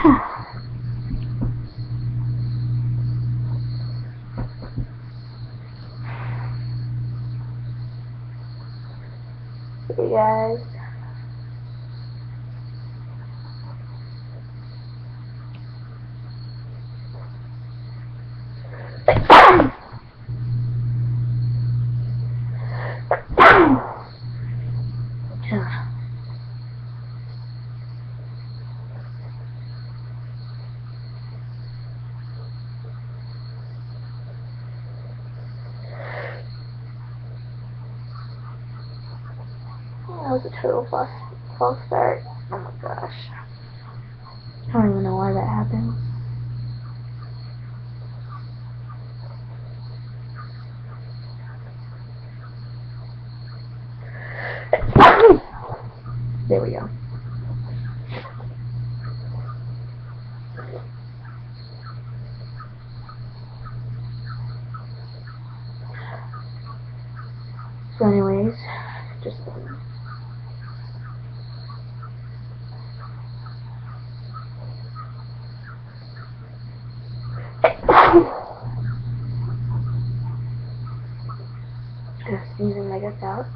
You guys. That was a total false start. Oh my gosh. I don't even know why that happened. There we go. So anyways, just sneezing my guts out.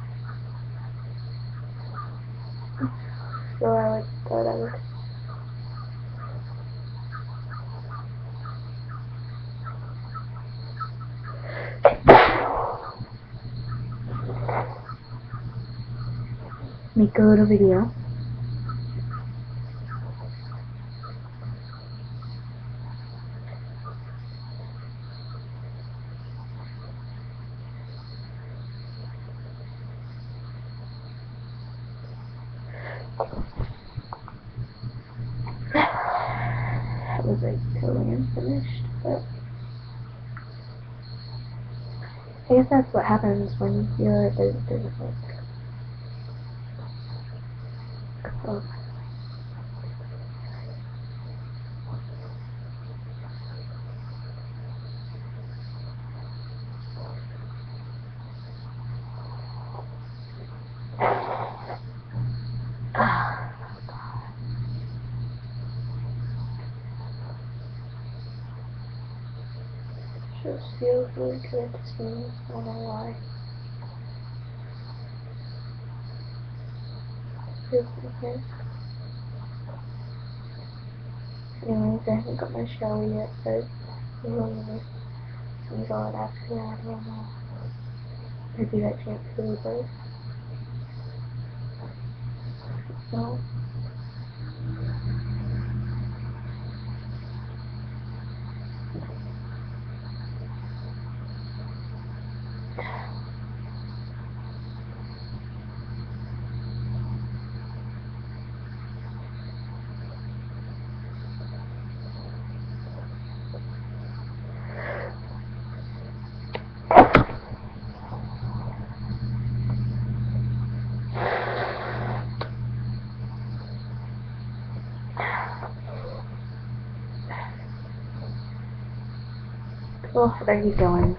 So I thought I would make a little video. That was like totally unfinished, but I guess that's what happens when you're there's like oh. Just feels really good to sneeze. I don't know why. Feels okay. Anyways, I haven't got my shower yet, but I'm gonna sneeze all it after that. I don't know. Maybe that chance really big. So. Oh, there he's going.